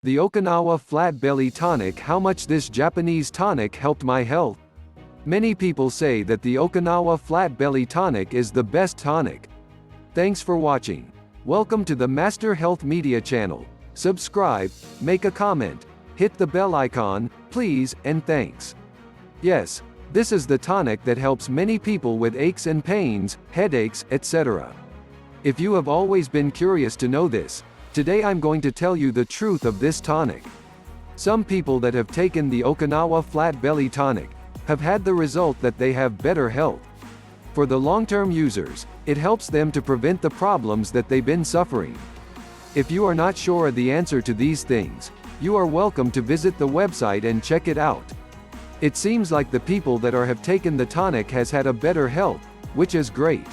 The Okinawa Flat Belly Tonic. How much this Japanese tonic helped my health? Many people say that the Okinawa Flat Belly Tonic is the best tonic. Thanks for watching. Welcome to the Master Health Media channel. Subscribe, make a comment, hit the bell icon, please, and thanks. Yes, this is the tonic that helps many people with aches and pains, headaches, etc. If you have always been curious to know this, today I'm going to tell you the truth of this tonic. Some people that have taken the Okinawa Flat Belly Tonic have had the result that they have better health. For the long-term users, it helps them to prevent the problems that they've been suffering. If you are not sure of the answer to these things, you are welcome to visit the website and check it out. It seems like the people that have taken the tonic has had a better health, which is great.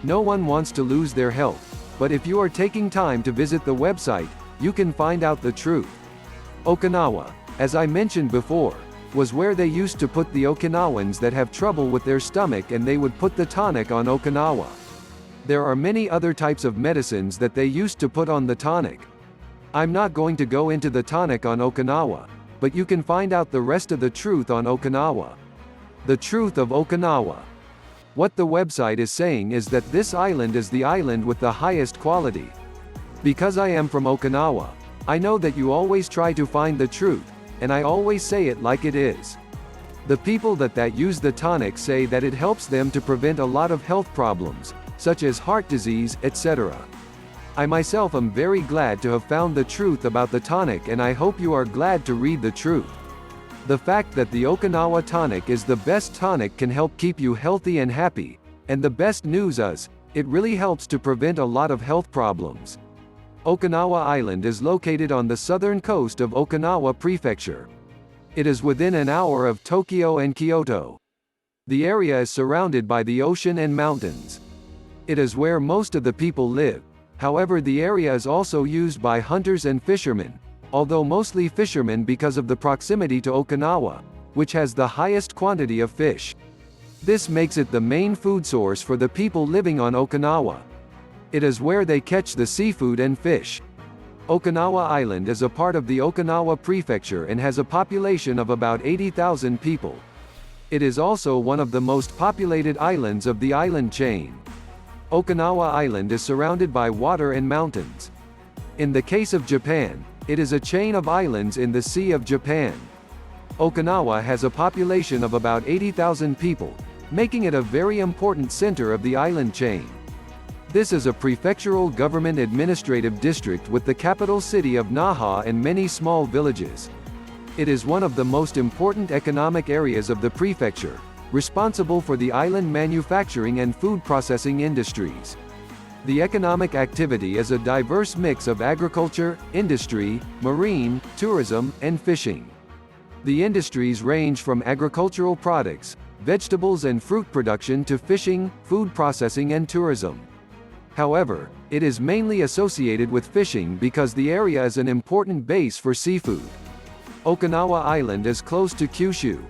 No one wants to lose their health, but if you are taking time to visit the website, you can find out the truth. Okinawa, as I mentioned before, was where they used to put the Okinawans that have trouble with their stomach, and they would put the tonic on Okinawa. There are many other types of medicines that they used to put on the tonic. I'm not going to go into the tonic on Okinawa, but you can find out the rest of the truth on Okinawa. The truth of Okinawa. What the website is saying is that this island is the island with the highest quality. Because I am from Okinawa, I know that you always try to find the truth, and I always say it like it is. The people that use the tonic say that it helps them to prevent a lot of health problems, such as heart disease, etc. I myself am very glad to have found the truth about the tonic, and I hope you are glad to read the truth. The fact that the Okinawa tonic is the best tonic can help keep you healthy and happy, and the best news is, it really helps to prevent a lot of health problems. Okinawa Island is located on the southern coast of Okinawa Prefecture. It is within an hour of Tokyo and Kyoto. The area is surrounded by the ocean and mountains. It is where most of the people live. However, the area is also used by hunters and fishermen, although mostly fishermen because of the proximity to Okinawa, which has the highest quantity of fish. This makes it the main food source for the people living on Okinawa. It is where they catch the seafood and fish. Okinawa Island is a part of the Okinawa Prefecture and has a population of about 80,000 people. It is also one of the most populated islands of the island chain. Okinawa Island is surrounded by water and mountains. In the case of Japan, it is a chain of islands in the Sea of Japan. Okinawa has a population of about 80,000 people, making it a very important center of the island chain. This is a prefectural government administrative district with the capital city of Naha and many small villages. It is one of the most important economic areas of the prefecture, responsible for the island manufacturing and food processing industries. The economic activity is a diverse mix of agriculture, industry, marine, tourism, and fishing. The industries range from agricultural products, vegetables and fruit production to fishing, food processing and tourism. However, it is mainly associated with fishing because the area is an important base for seafood. Okinawa Island is close to Kyushu.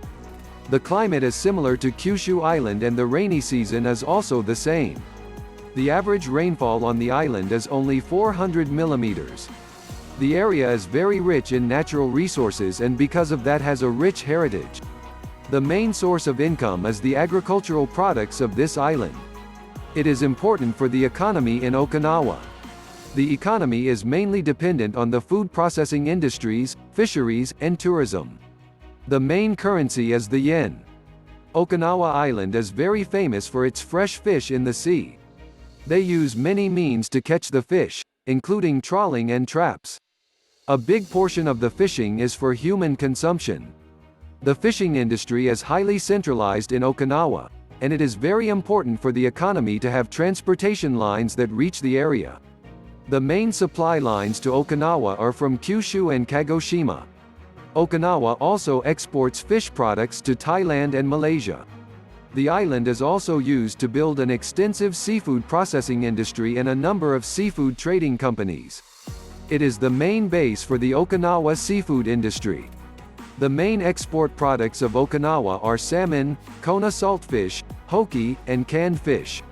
The climate is similar to Kyushu Island, and the rainy season is also the same. The average rainfall on the island is only 400 millimeters. The area is very rich in natural resources, and because of that has a rich heritage. The main source of income is the agricultural products of this island. It is important for the economy in Okinawa. The economy is mainly dependent on the food processing industries, fisheries, and tourism. The main currency is the yen. Okinawa Island is very famous for its fresh fish in the sea. They use many means to catch the fish, including trawling and traps. A big portion of the fishing is for human consumption. The fishing industry is highly centralized in Okinawa, and it is very important for the economy to have transportation lines that reach the area. The main supply lines to Okinawa are from Kyushu and Kagoshima. Okinawa also exports fish products to Thailand and Malaysia. The island is also used to build an extensive seafood processing industry and a number of seafood trading companies. It is the main base for the Okinawa seafood industry. The main export products of Okinawa are salmon, Kona saltfish, hoki, and canned fish.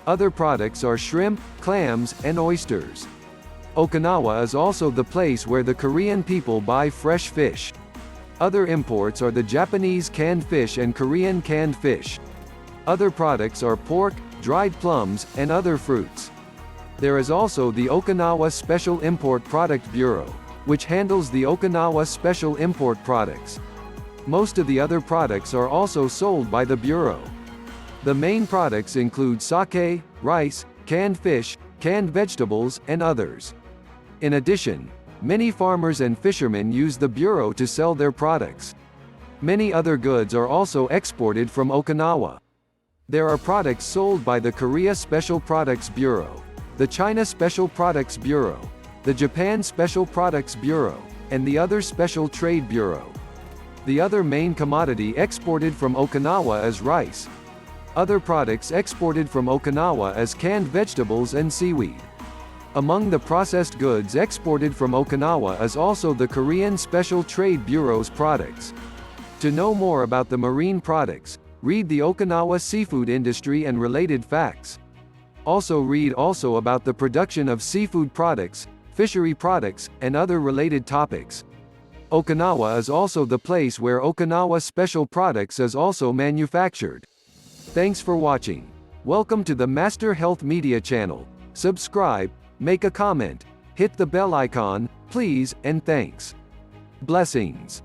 Other products are shrimp, clams, and oysters. Okinawa is also the place where the Korean people buy fresh fish. Other imports are the Japanese canned fish and Korean canned fish. Other products are pork, dried plums, and other fruits. There is also the Okinawa Special Import Product Bureau, which handles the Okinawa special import products. Most of the other products are also sold by the Bureau. The main products include sake, rice, canned fish, canned vegetables, and others. In addition, many farmers and fishermen use the Bureau to sell their products. Many other goods are also exported from Okinawa. There are products sold by the Korea Special Products Bureau, the China Special Products Bureau, the Japan Special Products Bureau, and the other Special Trade Bureau. The other main commodity exported from Okinawa is rice. Other products exported from Okinawa is canned vegetables and seaweed. Among the processed goods exported from Okinawa is also the Korean Special Trade Bureau's products. To know more about the marine products, read the Okinawa seafood industry and related facts. Also read about the production of seafood products, fishery products, and other related topics. Okinawa is also the place where Okinawa Special Products is also manufactured. Thanks for watching. Welcome to the Master Health Media channel. Subscribe, make a comment, hit the bell icon, please, and thanks. Blessings.